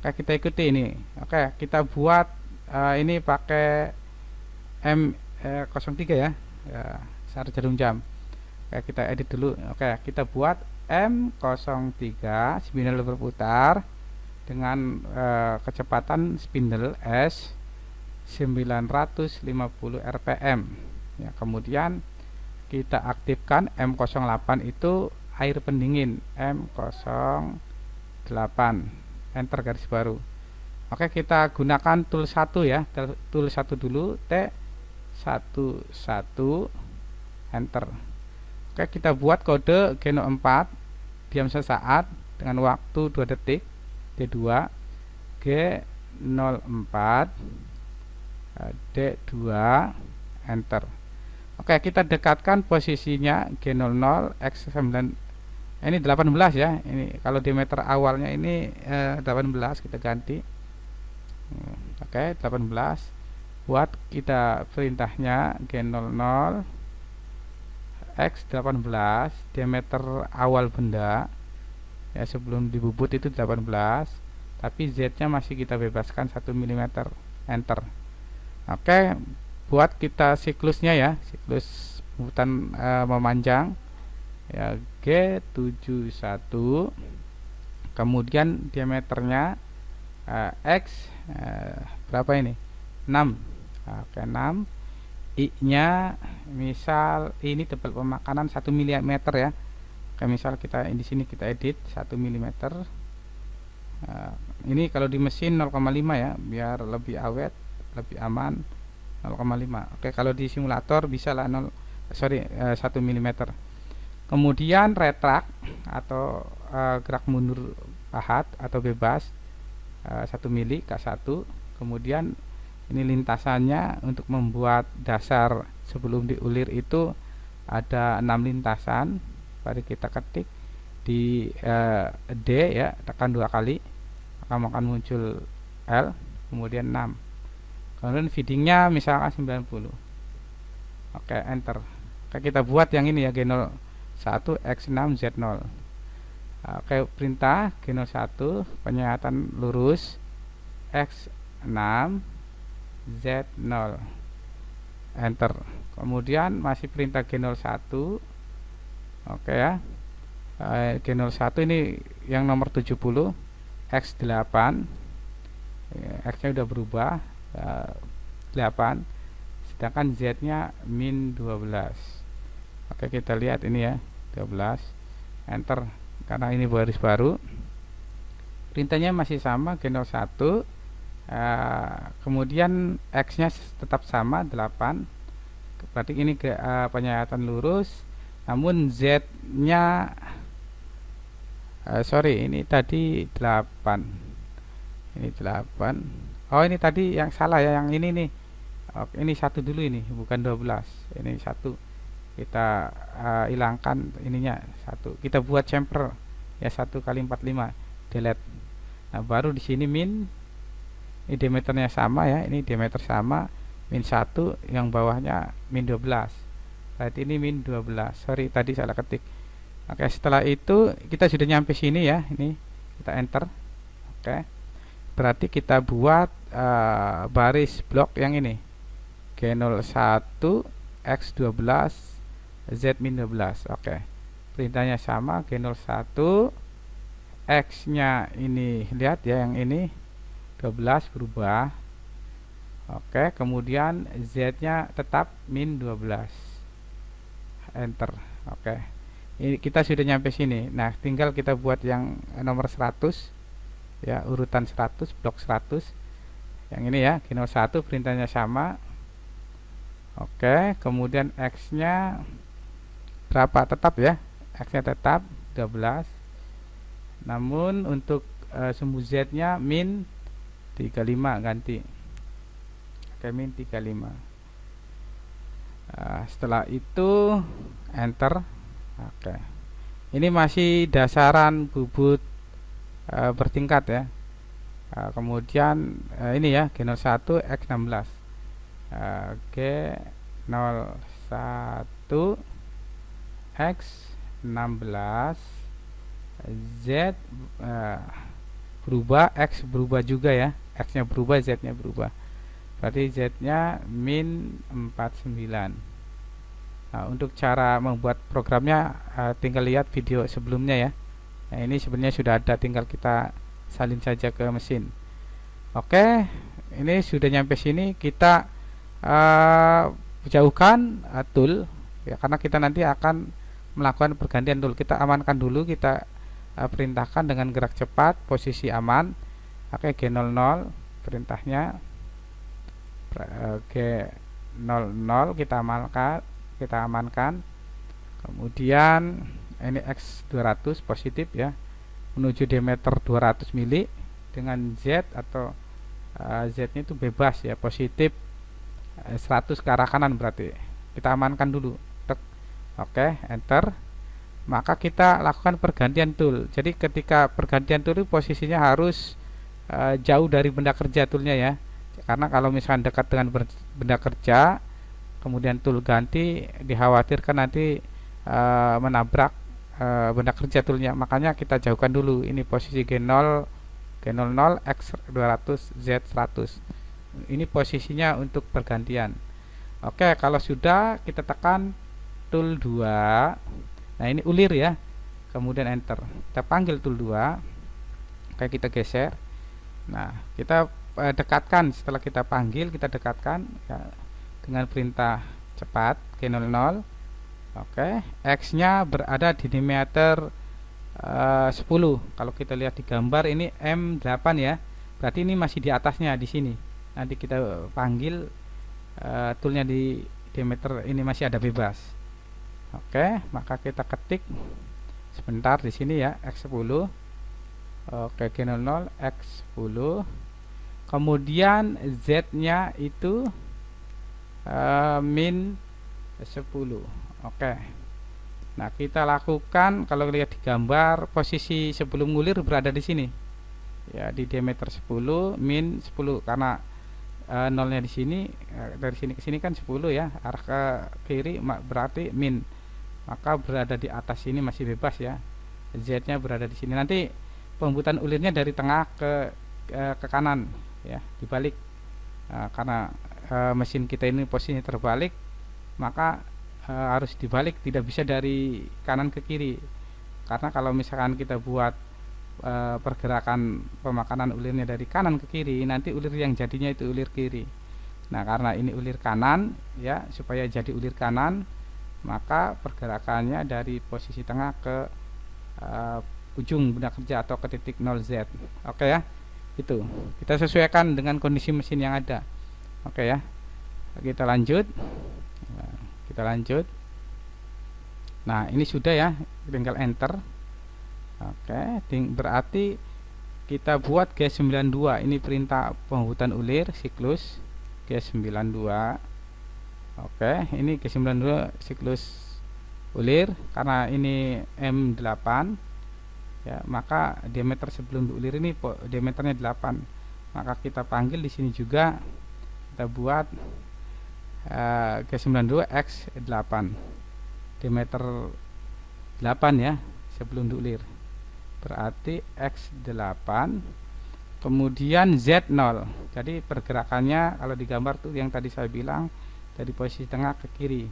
Oke, kita ikuti ini. Oke, kita buat ini pakai M03 ya, secara jarum jam. Oke, kita edit dulu. Oke, kita buat M03, spindle berputar dengan kecepatan spindle S 950 rpm ya. Kemudian kita aktifkan M08, itu air pendingin, M08, enter, garis baru. Oke, kita gunakan tool 1 ya, tool 1 dulu, T11, enter. Oke, kita buat kode G04, diam sesaat dengan waktu 2 detik, D2, G04, D2, enter. Oke, kita dekatkan posisinya G00 X9, ini 18 ya, ini kalau diameter awalnya ini 18, kita ganti. Oke, 18. Buat kita perintahnya G00 X18, diameter awal benda ya, sebelum dibubut itu 18, tapi Z nya masih kita bebaskan 1 mm, enter. Oke, buat kita siklusnya ya, siklus bubutan memanjang ya, G71, kemudian diameternya X berapa ini, 6. Oke, 6. I nya misal ini tebal pemakanan 1 mm ya. Oke, misal kita di sini kita edit 1 mm. Eh, ini kalau di mesin 0,5 ya, biar lebih awet, lebih aman. 0,5. Oke, kalau di simulator bisa lah 1 mm. Kemudian retract atau gerak mundur pahat atau bebas 1 mili K1. Kemudian ini lintasannya untuk membuat dasar sebelum diulir itu ada 6 lintasan. Mari kita ketik di D ya, tekan 2 kali akan muncul L, kemudian 6. Kemudian feedingnya misalkan 90. Oke, enter. Oke, kita buat yang ini ya, G01 X6 Z0. Oke, perintah G01 penyehatan lurus X6 Z0, enter. Kemudian masih perintah G01. Oke ya, G01 ini yang nomor 70 X8, X nya udah berubah 8, sedangkan Z nya min 12. Oke, kita lihat ini ya, 12, enter. Karena ini baris baru, perintahnya masih sama G01. Kemudian X nya tetap sama 8, berarti ini penyayatan lurus, namun Z nya sorry, ini tadi 8, ini 8. Oh, ini tadi yang salah ya, yang ini nih. Oke, ini 1 dulu, ini bukan 12, ini 1. Kita hilangkan ininya 1, kita buat chamfer ya, 1 kali 45, delete. Nah, baru di sini min, ini diameternya sama ya, ini diameter sama, min 1, yang bawahnya min 12, berarti ini min 12. Sorry, tadi salah ketik. Oke, setelah itu kita sudah nyampe sini ya, ini kita enter. Oke, berarti kita buat baris blok yang ini, G01 X12 Z min 12. Oke, perintahnya sama, G01, X nya ini lihat ya, yang ini 12 berubah. Oke, kemudian Z nya tetap min 12, enter. Oke, ini kita sudah nyampe sini. Nah, tinggal kita buat yang nomor 100 ya, urutan 100, blok 100 yang ini ya, G01 perintahnya sama. Oke, kemudian X nya berapa, tetap ya, X nya tetap 12, namun untuk sumbu Z nya min 35, ganti. Oke, min 35. Setelah itu enter. Oke, ini masih dasaran bubut bertingkat ya. Kemudian ini ya, G01 X16, G01 X16 Z berubah, X berubah juga ya, X nya berubah, Z nya berubah, berarti Z nya min 49. Nah, untuk cara membuat programnya tinggal lihat video sebelumnya ya. Nah, ini sebenarnya sudah ada, tinggal kita salin saja ke mesin. Oke, ini sudah nyampe sini, kita jauhkan tool ya, karena kita nanti akan melakukan pergantian tool. Kita amankan dulu, kita perintahkan dengan gerak cepat, posisi aman. Oke, G00 perintahnya, G00 kita amankan. Kemudian ini X200 positif ya, menuju diameter 200 mili dengan Z atau Z nya itu bebas ya, positif 100 ke arah kanan, berarti kita amankan dulu. Oke, enter. Maka kita lakukan pergantian tool. Jadi ketika pergantian tool posisinya harus jauh dari benda kerja toolnya ya, karena kalau misalkan dekat dengan benda kerja kemudian tool ganti, dikhawatirkan nanti menabrak benda kerja toolnya. Makanya kita jauhkan dulu. Ini posisi G00 X200 Z100, ini posisinya untuk pergantian. Oke, kalau sudah kita tekan tool 2. Nah, ini ulir ya, kemudian enter, kita panggil tool 2. Oke, kita geser. Nah, kita dekatkan, setelah kita panggil kita dekatkan ya, dengan perintah cepat G00. Oke, X nya berada di diameter 10. Kalau kita lihat di gambar ini M8 ya, berarti ini masih di atasnya di sini. Nanti kita panggil toolnya di Demeter ini masih ada bebas. Oke, maka kita ketik sebentar di sini ya, X10. Oke, G00 X10. Kemudian Z-nya itu min 10. Oke. Nah, kita lakukan, kalau lihat di gambar, posisi sebelum ngulir berada di sini. Ya, di diameter 10 min 10 karena nolnya di sini, dari sini ke sini kan 10 ya, arah ke kiri berarti min. Maka berada di atas sini masih bebas ya. Z-nya berada di sini. Nanti pembuatan ulirnya dari tengah ke kanan ya, dibalik. Karena mesin kita ini posisinya terbalik, maka harus dibalik, tidak bisa dari kanan ke kiri. Karena kalau misalkan kita buat pergerakan pemakanan ulirnya dari kanan ke kiri, nanti ulir yang jadinya itu ulir kiri. Nah, karena ini ulir kanan ya, supaya jadi ulir kanan, maka pergerakannya dari posisi tengah ke ujung benda kerja atau ke titik 0Z. Oke ya, itu kita sesuaikan dengan kondisi mesin yang ada. Oke ya, kita lanjut. Nah, ini sudah ya, tinggal enter. Oke, berarti kita buat G92. Ini perintah pembuatan ulir siklus G92. Oke, ini G92 siklus ulir. Karena ini M8 ya, maka diameter sebelum ulir ini diameternya 8. Maka kita panggil di sini juga, kita buat G92 X8, diameter 8 ya sebelum diulir, berarti X8. Kemudian Z0, jadi pergerakannya kalau digambar tuh yang tadi saya bilang, dari posisi tengah ke kiri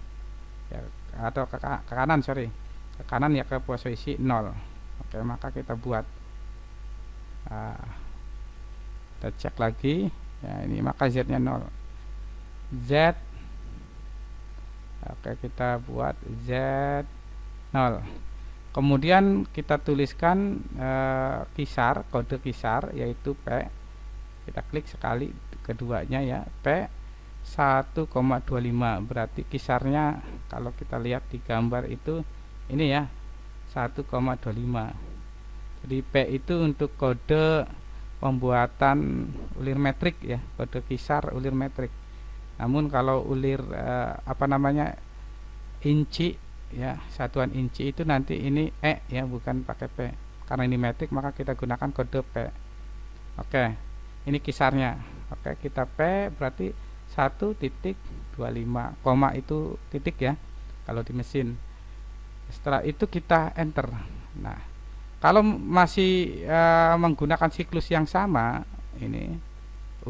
ya, atau ke kanan, sorry, ke kanan ya, ke posisi 0. Oke, maka kita buat, kita cek lagi ya, ini maka Z nya 0. Z, oke, kita buat Z0. Kemudian kita tuliskan kisar, kode kisar, yaitu P. Kita klik sekali keduanya ya, P 1,25. Berarti kisarnya kalau kita lihat di gambar itu ini ya, 1,25. Jadi P itu untuk kode pembuatan ulir metrik ya, kode kisar ulir metrik. Namun kalau ulir inci ya, satuan inci itu nanti ini ya, bukan pakai P. Karena ini metrik maka kita gunakan kode P. Oke, ini kisarnya. Oke, kita P berarti 1,25, koma itu titik ya kalau di mesin. Setelah itu kita enter. Nah, kalau masih menggunakan siklus yang sama, ini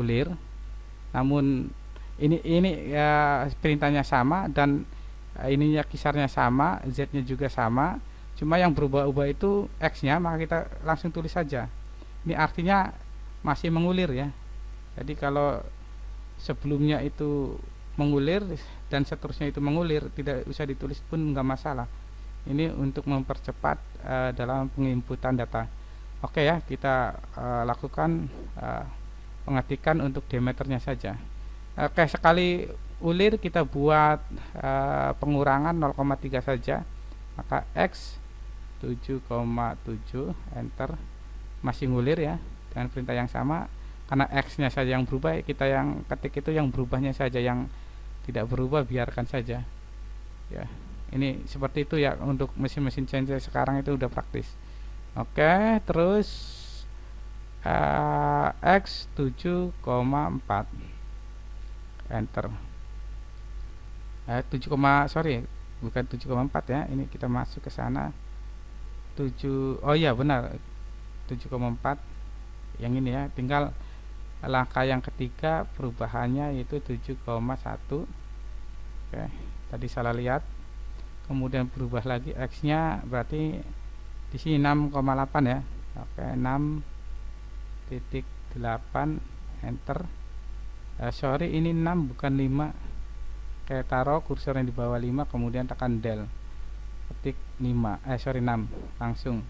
ulir, namun ini ya, perintahnya sama dan ininya kisarnya sama, Z-nya juga sama, cuma yang berubah-ubah itu X-nya, maka kita langsung tulis saja. Ini artinya masih mengulir ya. Jadi kalau sebelumnya itu mengulir dan seterusnya itu mengulir, tidak usah ditulis pun nggak masalah. Ini untuk mempercepat dalam penginputan data. Oke ya, kita lakukan pengetikan untuk diameternya saja. Oke, sekali ulir kita buat pengurangan 0,3 saja, maka X 7,7, enter. Masih ngulir ya dengan perintah yang sama, karena X nya saja yang berubah, kita yang ketik itu yang berubahnya saja, yang tidak berubah biarkan saja ya. Ini seperti itu ya untuk mesin-mesin CNC sekarang, itu udah praktis. Oke, terus X 7,4, enter. 7, bukan 7,4 ya, ini kita masuk ke sana. 7, oh iya benar, 7,4 yang ini ya. Tinggal langkah yang ketiga perubahannya yaitu 7,1. Oke, tadi salah lihat. Kemudian berubah lagi X nya, berarti di sini 6,8 ya. Oke, 6,8, enter. Sorry, ini 6 bukan 5. Kayak taruh kursornya di bawah 5, kemudian tekan del, ketik 5, 6 langsung.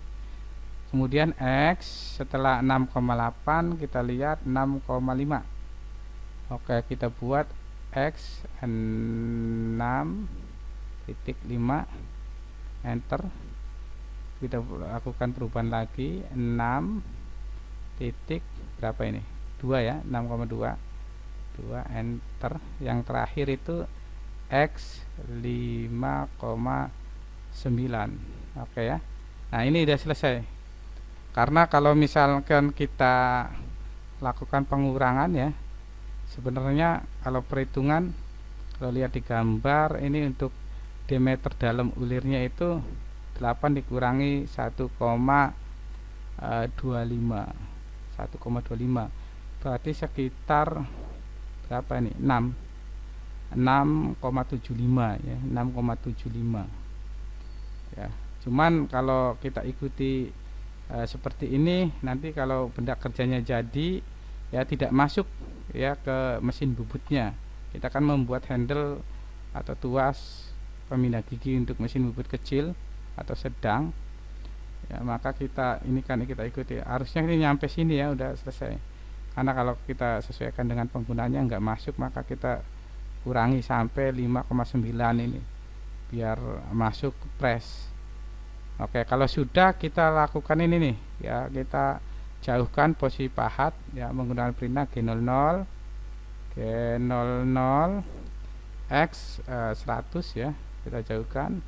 kemudian X setelah 6,8 kita lihat 6,5. Oke, kita buat X 6,5, enter. Kita lakukan perubahan lagi 6 titik berapa ini, 2 ya, 6,2, 2, enter. Yang terakhir itu X 5,9. oke ya. Nah, ini udah selesai. Karena kalau misalkan kita lakukan pengurangan ya, sebenarnya kalau perhitungan, kalau lihat di gambar ini untuk diameter dalam ulirnya itu 8 dikurangi 1,25, berarti sekitar berapa ini, 6,75 ya, 6,75 ya. Cuman kalau kita ikuti seperti ini, nanti kalau benda kerjanya jadi ya tidak masuk ya ke mesin bubutnya. Kita akan membuat handle atau tuas pemindah gigi untuk mesin bubut kecil atau sedang ya, maka kita ikuti, harusnya ini nyampe sini ya, udah selesai. Karena kalau kita sesuaikan dengan penggunanya nggak masuk, maka kita kurangi sampai 5,9 ini biar masuk ke press. Oke, kalau sudah, kita lakukan ini nih ya, kita jauhkan posisi pahat ya menggunakan perintah G00 X 100 ya, kita jauhkan.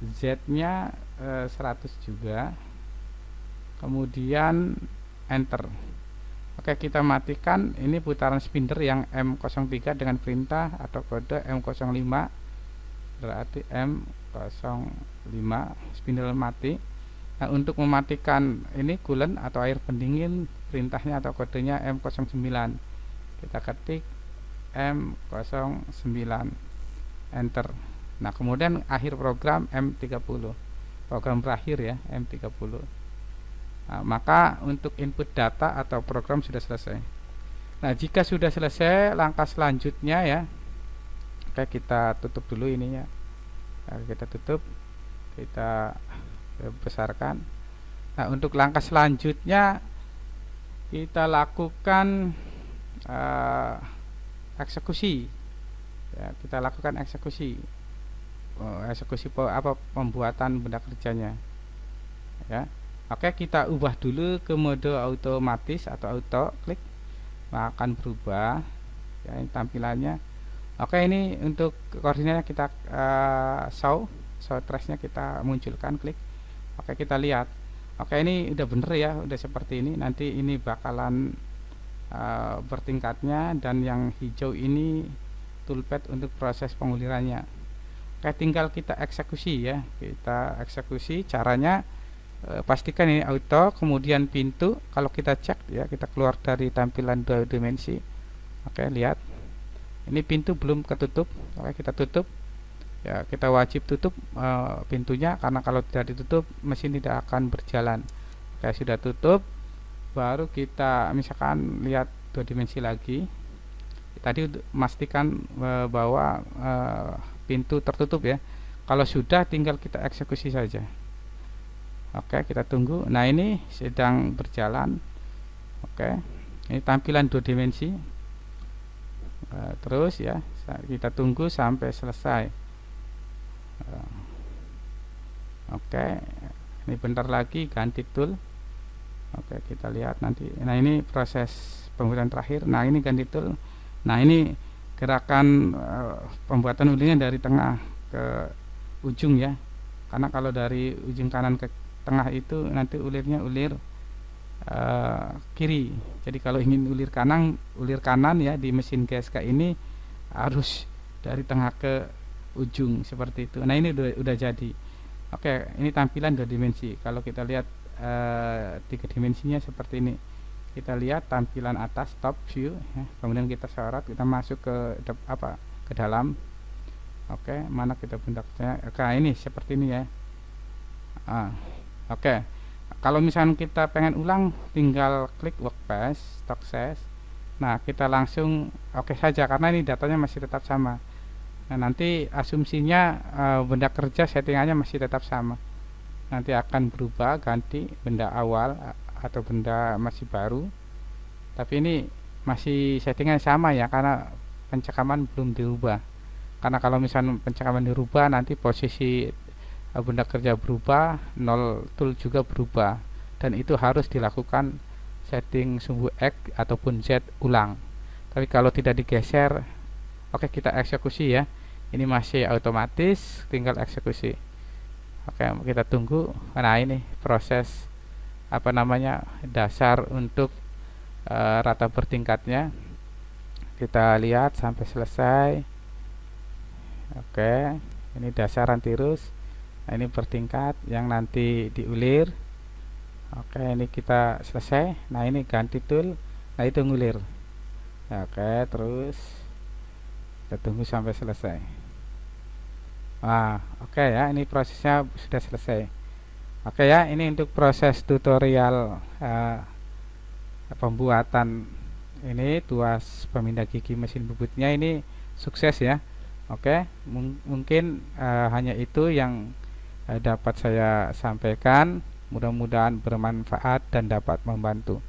Z nya 100 juga, kemudian enter. Oke, kita matikan ini putaran spinner yang M03 dengan perintah atau kode M05, berarti M05 spindle mati. Nah, untuk mematikan ini coolant atau air pendingin, perintahnya atau kodenya M09. Kita ketik M09, enter. Nah, kemudian akhir program M30, program terakhir ya, M30. Nah, maka untuk input data atau program sudah selesai. Nah, jika sudah selesai, langkah selanjutnya ya, oke, kita tutup dulu ininya. Nah, kita tutup, kita besarkan. Nah, untuk langkah selanjutnya kita lakukan eksekusi ya, kita lakukan eksekusi pembuatan benda kerjanya ya. Oke, kita ubah dulu ke mode otomatis atau auto klik, akan berubah ya ini tampilannya. Oke, ini untuk koordinatnya kita show trace-nya kita munculkan, klik. Oke, kita lihat. Oke, ini udah bener ya, udah seperti ini. Nanti ini bakalan bertingkatnya, dan yang hijau ini toolpad untuk proses pengulirannya. Oke, tinggal kita eksekusi ya, kita eksekusi. Caranya pastikan ini auto, kemudian pintu. Kalau kita cek ya, kita keluar dari tampilan 2 dimensi. Oke, lihat ini pintu belum ketutup. Oke, kita tutup ya, kita wajib tutup pintunya, karena kalau tidak ditutup mesin tidak akan berjalan. Oke, sudah tutup, baru kita misalkan lihat 2 dimensi lagi. Tadi pastikan bahwa pintu tertutup ya. Kalau sudah, tinggal kita eksekusi saja. Oke, kita tunggu. Nah, ini sedang berjalan. Oke, ini tampilan 2 dimensi. Terus ya, kita tunggu sampai selesai. Oke, ini bentar lagi ganti tool. Oke, kita lihat nanti. Nah, ini proses pembuatan terakhir. Nah, ini ganti tool. Nah, ini gerakan pembuatan ulirnya dari tengah ke ujung ya, karena kalau dari ujung kanan ke tengah itu nanti ulirnya ulir kiri. Jadi kalau ingin ulir kanan ya di mesin GSK ini harus dari tengah ke ujung seperti itu. Nah, ini udah jadi. Oke, ini tampilan 2 dimensi. Kalau kita lihat 3 dimensinya seperti ini. Kita lihat tampilan atas top view ya. Kemudian kita sorot, kita masuk ke dalam. Oke, mana kita bentuknya? Oke, ini seperti ini ya. Oke, kalau misalnya kita pengen ulang, tinggal klik workbench success. Nah, kita langsung oke saja, karena ini datanya masih tetap sama. Nah, nanti asumsinya benda kerja settingannya masih tetap sama. nanti akan berubah, ganti benda awal atau benda masih baru. Tapi ini masih settingan sama ya, karena pencakaman belum dirubah. Karena kalau misalnya pencakaman dirubah, nanti posisi benda kerja berubah, nol tool juga berubah, dan itu harus dilakukan setting sumbu X ataupun Z ulang. Tapi kalau tidak digeser, oke, kita eksekusi ya. Ini masih otomatis, tinggal eksekusi. Oke, kita tunggu. Nah, ini proses dasar untuk rata bertingkatnya. Kita lihat sampai selesai. Oke, ini dasar antirus. Nah, ini bertingkat yang nanti diulir. Oke, ini kita selesai. Nah, ini ganti tool. Nah, itu ngulir. Oke, terus kita tunggu sampai selesai. Oke ya, ini prosesnya sudah selesai. Oke ya, ini untuk proses tutorial pembuatan ini tuas pemindah gigi mesin bubutnya ini sukses ya. Oke, mungkin hanya itu yang dapat saya sampaikan. Mudah-mudahan bermanfaat dan dapat membantu.